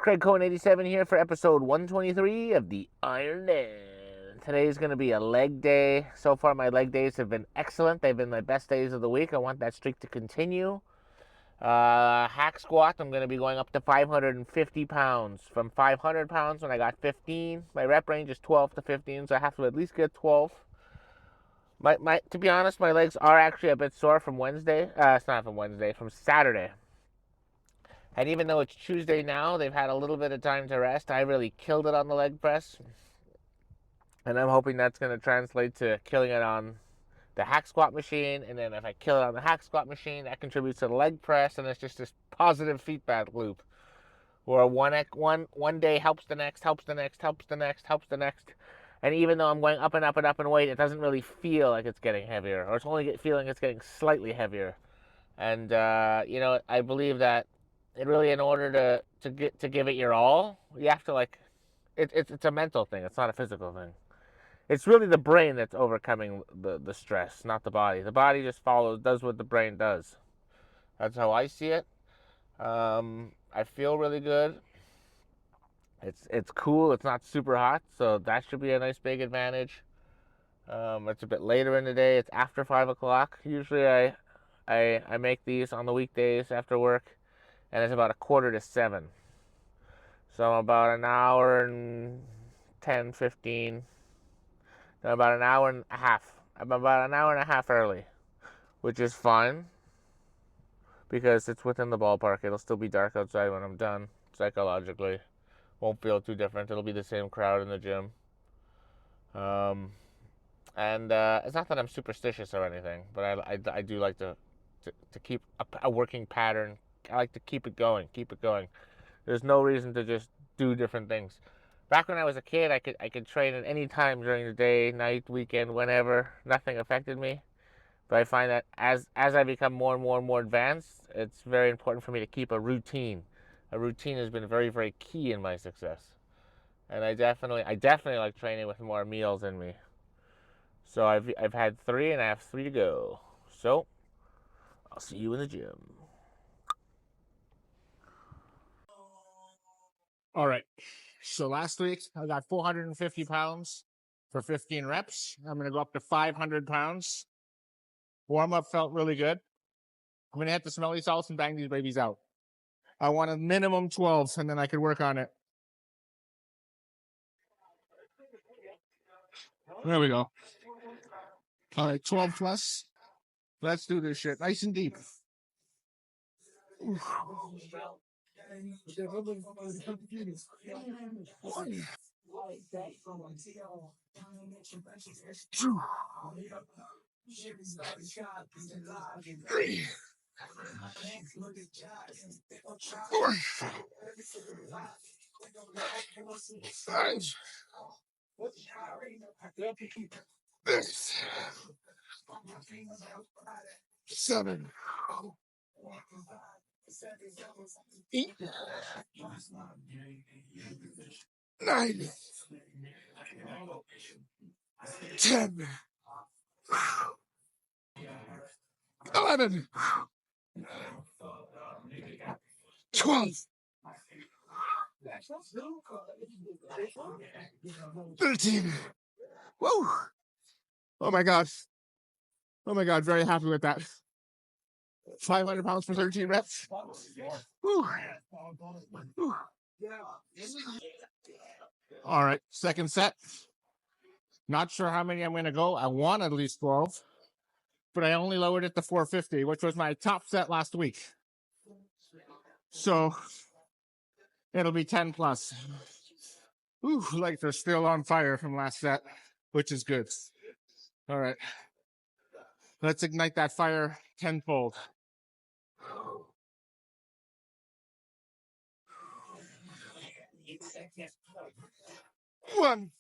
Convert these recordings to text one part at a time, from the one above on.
Craig Cohen 87 here for episode 123 of the Iron Den. Today is going to be a leg day. So far, my leg days have been excellent. They've been my best days of the week. I want that streak to continue. Hack squat, I'm going to be going up to 550 pounds. From 500 pounds when I got 15. My rep range is 12 to 15, so I have to at least get 12. To be honest, my legs are actually a bit sore from Wednesday. It's not from Wednesday, from Saturday. And even though it's Tuesday now, they've had a little bit of time to rest. I really killed it on the leg press. And I'm hoping that's going to translate to killing it on the hack squat machine. And then if I kill it on the hack squat machine, that contributes to the leg press. And it's just this positive feedback loop where one day helps the next, helps the next, helps the next, helps the next. And even though I'm going up and up and up in weight, it doesn't really feel like it's getting heavier. Or it's only feeling it's getting slightly heavier. And, I believe that it really, in order to give it your all, you have to it's a mental thing. It's not a physical thing. It's really the brain that's overcoming the stress, not the body. The body just does what the brain does. That's how I see it. I feel really good. It's cool. It's not super hot, so that should be a nice big advantage. It's a bit later in the day. It's after 5 o'clock. Usually, I make these on the weekdays after work, and it's about a quarter to 7. So I'm about an hour and 10, 15. About an hour and a half. I'm about an hour and a half early, which is fine because it's within the ballpark. It'll still be dark outside when I'm done. Psychologically, won't feel too different. It'll be the same crowd in the gym. And it's not that I'm superstitious or anything, but I do like to keep a working pattern. I like to keep it going, keep it going. There's no reason to just do different things. Back when I was a kid, I could train at any time during the day, night, weekend, whenever. Nothing affected me. But I find that as I become more and more and more advanced, it's very important for me to keep a routine. A routine has been very, very key in my success. And I definitely like training with more meals in me. So I've had 3 and I have 3 to go. So I'll see you in the gym. All right. So last week I got 450 pounds for 15 reps. I'm going to go up to 500 pounds. Warm up felt really good. I'm going to hit the smelly salts and bang these babies out. I want a minimum 12 and then I could work on it. There we go. All right, 12 plus. Let's do this shit nice and deep. Three, 4, 5, 6, 7, 8, 9, 10, 11, 12, 13. Whoa. Oh my God. Oh my God. Very happy with that. 500 pounds for 13 reps. Woo. Woo. All right. Second set. Not sure how many I'm going to go. I want at least 12, but I only lowered it to 450, which was my top set last week. So it'll be 10 plus. Ooh, like they're still on fire from last set, which is good. All right. Let's ignite that fire tenfold. One.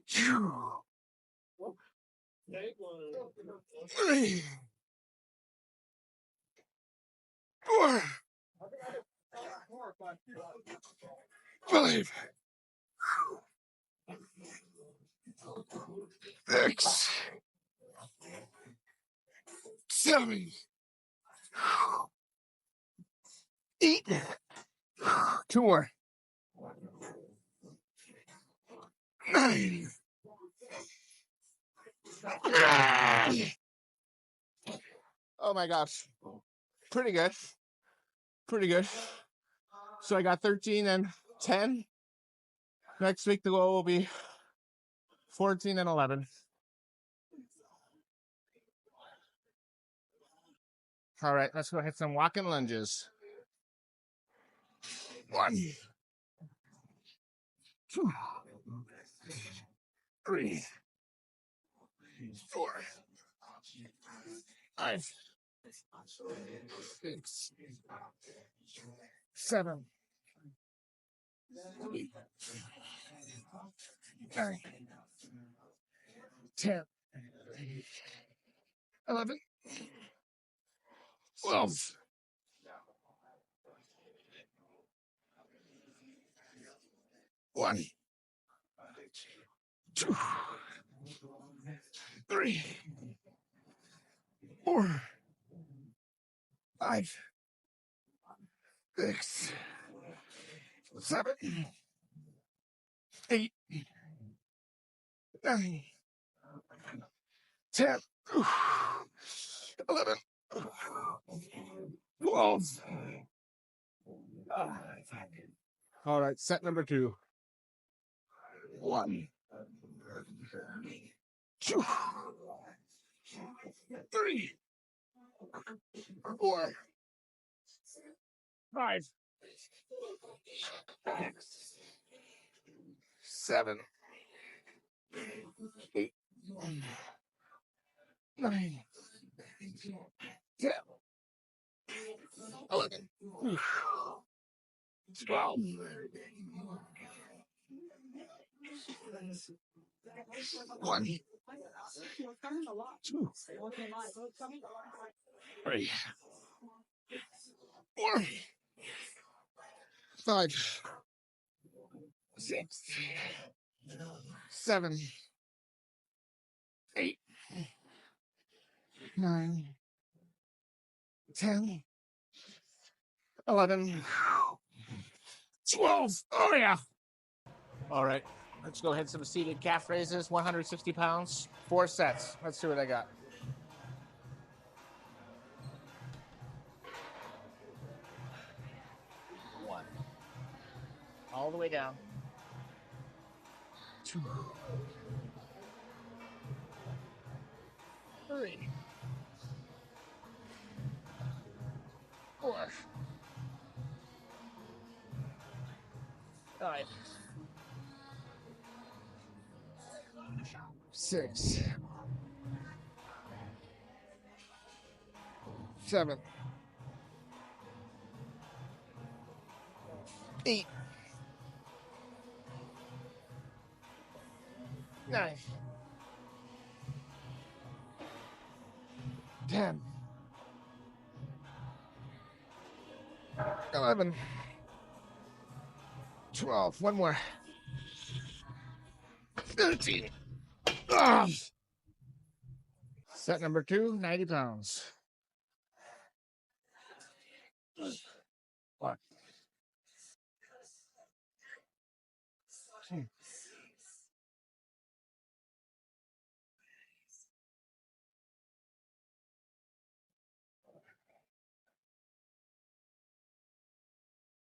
Two. 3. 4. 5. 6. 7. 8. 2 more. 9. Oh my gosh. Pretty good. Pretty good. So I got 13 and 10. Next week the goal will be 14 and 11. All right, let's go hit some walking lunges. 1, 2, 3, 4, 5, 6, 7, 8, 9, 10, 11, 12. 1, 2, 3, 4, 5, 6, 7, 8, 9, 10, 11, 12. All right, set number 2. 1, 2, 3, 4, 5, 6, 7, 8, 9, 10, 11, 12. 1, 2, 3, 4, 5, 6, 7, 8, 9, 10, 11, 12. Oh, yeah. All right. Let's go hit some seated calf raises, 160 pounds, 4 sets. Let's see what I got. 1. All the way down. 2. 3. 4. 5. 6. 7. 8. 9. 10. 11. 12. One more. 13. Ah. Set number 2, 90 pounds. 1, 2,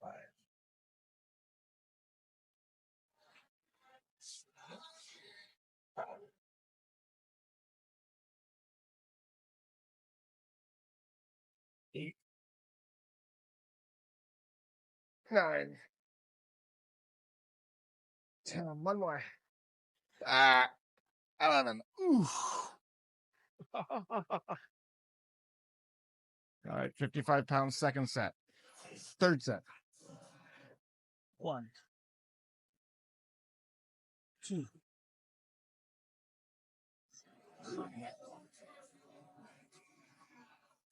5, 8, 9, 10. One more. 11. Ooh. All right, 55 pounds, second set. Third set. 1, 2,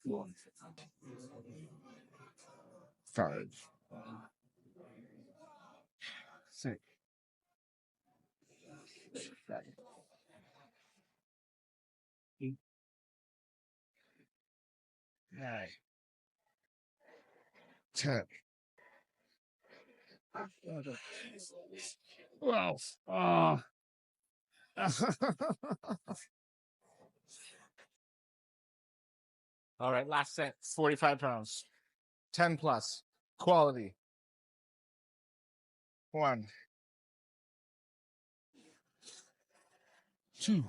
4, 5, 6, 7, 8, 9, 10. 12. Oh. All right, last set. 45 pounds. 10 plus. Quality. 1, 2,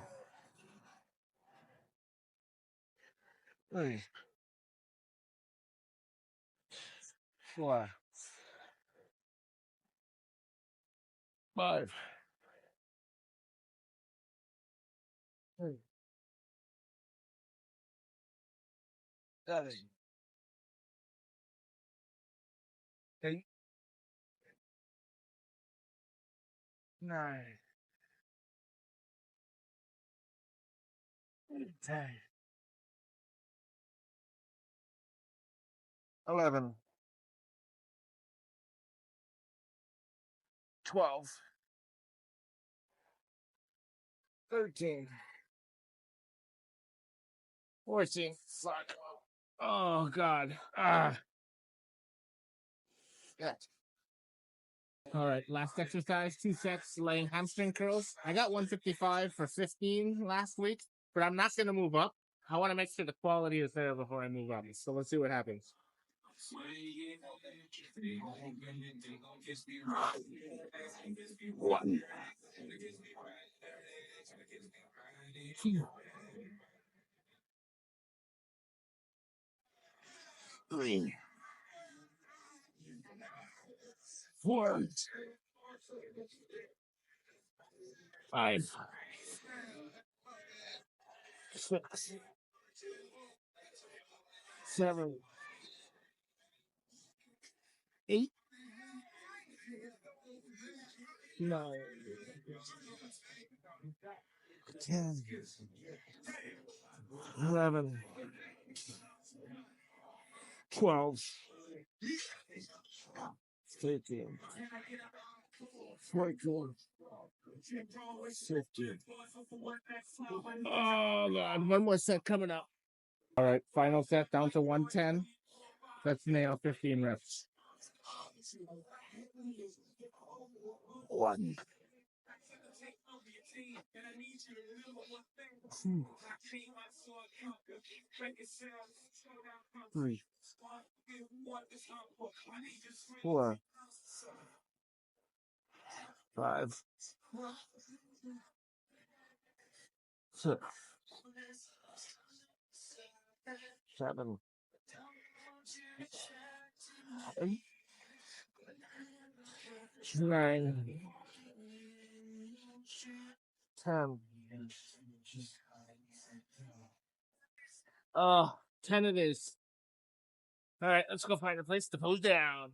3, 4, 5, 6, 7, 8, 9, 10, 11, 12, 13, 14. Fuck. Oh, God. Yeah. All right, last exercise, 2 sets, laying hamstring curls. I got 155 for 15 last week, but I'm not going to move up. I want to make sure the quality is there before I move up. So let's see what happens. 1, 2, 3, 4, 5, 6, 7, 8, 9, 10, 11, 12, 13, 14, 15. Oh, God. One more set coming up. All right, final set down to 110. Let's nail 15 reps. 1, 2, 3, 4, 5, 6, 7, 8, 9, 10. Oh, 10 it is. All right, let's go find a place to pose down.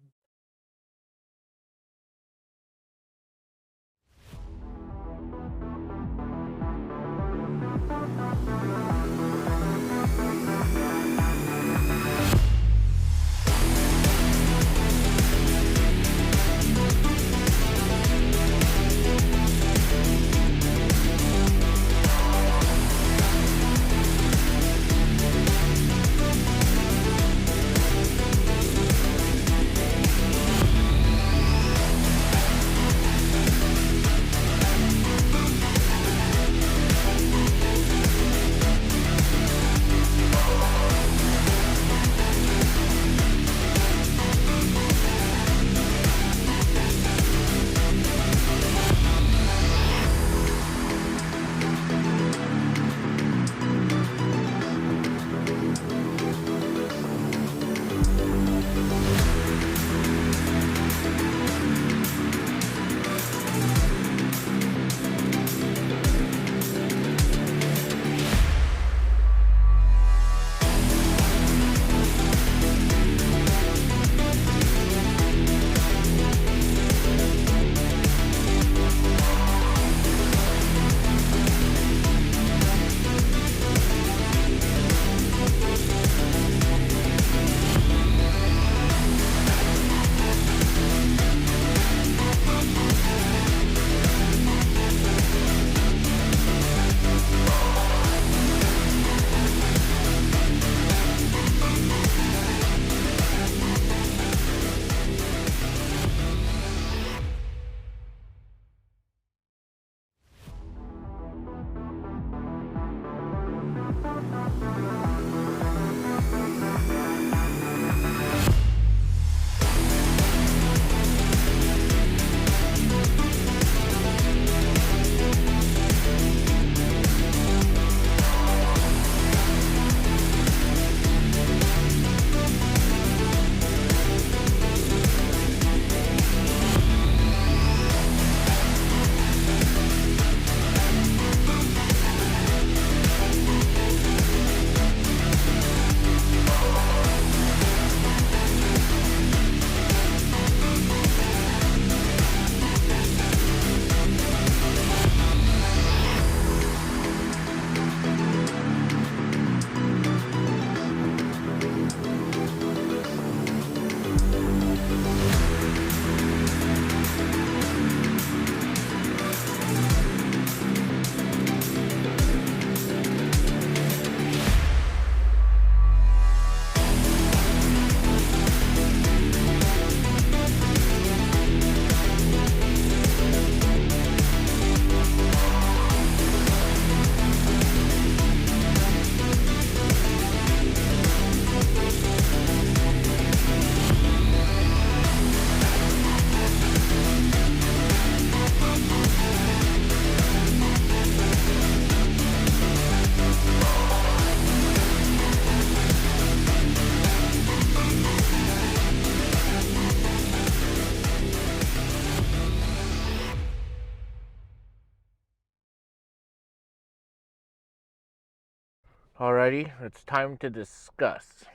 Alrighty, it's time to discuss.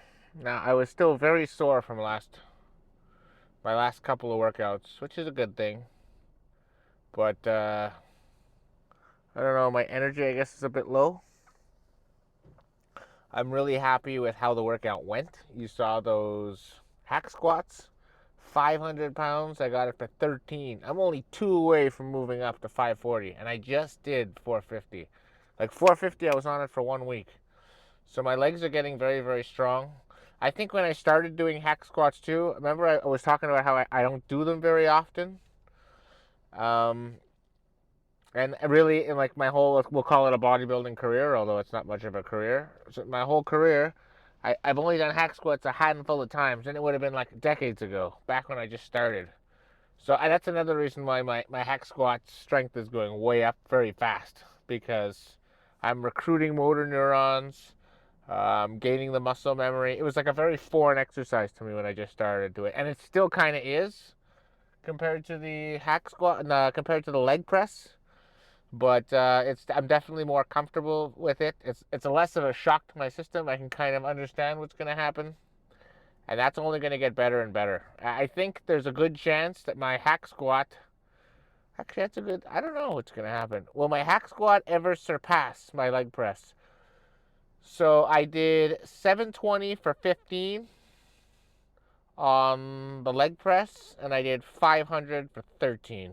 Now, I was still very sore from my last couple of workouts, which is a good thing. But I don't know, my energy I guess is a bit low. I'm really happy with how the workout went. You saw those hack squats, 500 pounds. I got it for 13. I'm only 2 away from moving up to 540, and I just did 450. Like 450, I was on it for 1 week. So my legs are getting very, very strong. I think when I started doing hack squats too, remember I was talking about how I don't do them very often. Um, and really, in like my whole, we'll call it a bodybuilding career, although it's not much of a career. So my whole career, I've only done hack squats a handful of times, and it would have been like decades ago, back when I just started. So that's another reason why my hack squat strength is going way up very fast, because I'm recruiting motor neurons, gaining the muscle memory. It was like a very foreign exercise to me when I just started doing it, and it still kind of is compared to the hack squat, compared to the leg press. But I'm definitely more comfortable with it. It's less of a shock to my system. I can kind of understand what's going to happen, and that's only going to get better and better. I think there's a good chance that my hack squat. Actually, that's a good. I don't know what's going to happen. Will my hack squat ever surpass my leg press? So I did 720 for 15 on the leg press, and I did 500 for 13.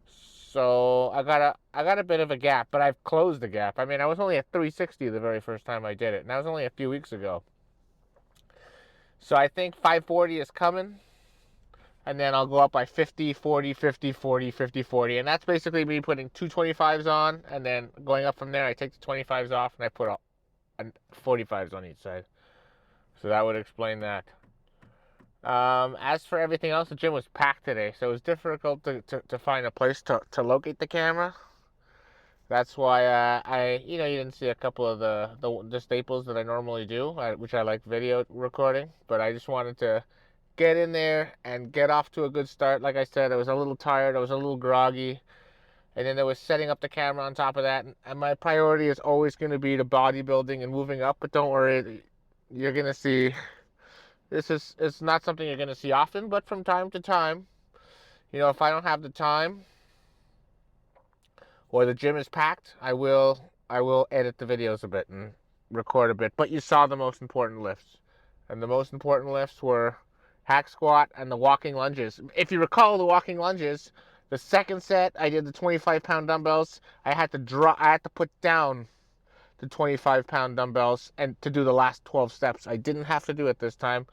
So I got a bit of a gap, but I've closed the gap. I mean, I was only at 360 the very first time I did it, and that was only a few weeks ago. So I think 540 is coming, and then I'll go up by 50, 40, 50, 40, 50, 40, and that's basically me putting two 25s on, and then going up from there. I take the 25s off, and I put 45s on each side. So that would explain that. As for everything else, the gym was packed today, so it was difficult to find a place to locate the camera. That's why you didn't see a couple of the staples that I normally do, which I like video recording, but I just wanted to get in there and get off to a good start. Like I said, I was a little tired, I was a little groggy, and then there was setting up the camera on top of that, and my priority is always going to be the bodybuilding and moving up, but don't worry, you're going to see, it's not something you're going to see often, but from time to time, if I don't have the time, or the gym is packed, I will edit the videos a bit and record a bit. But you saw the most important lifts, and the most important lifts were hack squat and the walking lunges. If you recall the walking lunges, the second set I did the 25-pound dumbbells. I had to put down the 25-pound dumbbells and to do the last 12 steps. I didn't have to do it this time,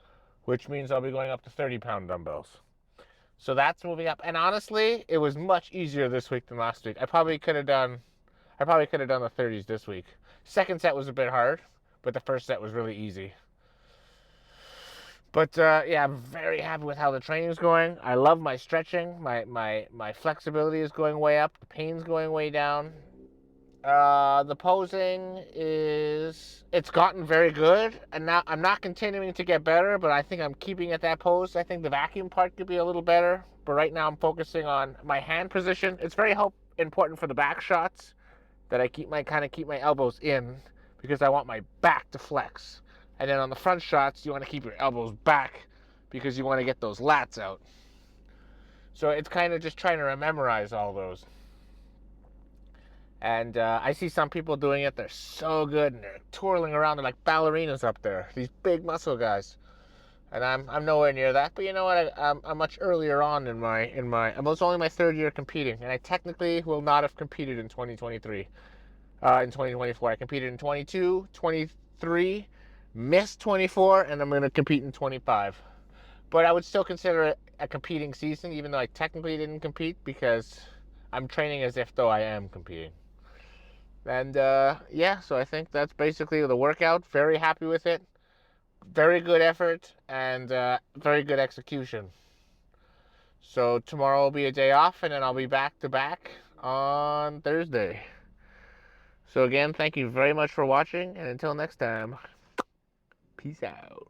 which means I'll be going up to 30-pound dumbbells. So that's moving up. And honestly, it was much easier this week than last week. I probably could have done the 30s this week. Second set was a bit hard, but the first set was really easy. But yeah, I'm very happy with how the training is going. I love my stretching. My flexibility is going way up. The pain's going way down. The posing it's gotten very good, and now I'm not continuing to get better, but I think I'm keeping at that pose. I think the vacuum part could be a little better, but right now I'm focusing on my hand position. It's very important for the back shots that I keep my elbows in, because I want my back to flex. And then on the front shots, you want to keep your elbows back because you want to get those lats out. So it's kind of just trying to memorize all those. And I see some people doing it. They're so good, and they're twirling around. They're like ballerinas up there. These big muscle guys. And I'm nowhere near that. But you know what? I'm much earlier on in my. It's only my third year competing, and I technically will not have competed in 2023. In 2024, I competed in 22, 23, missed 24, and I'm going to compete in 25. But I would still consider it a competing season, even though I technically didn't compete, because I'm training as if though I am competing. And yeah, so I think that's basically the workout. Very happy with it. Very good effort and very good execution. So tomorrow will be a day off, and then I'll be back to back on Thursday. So again, thank you very much for watching, and until next time, peace out.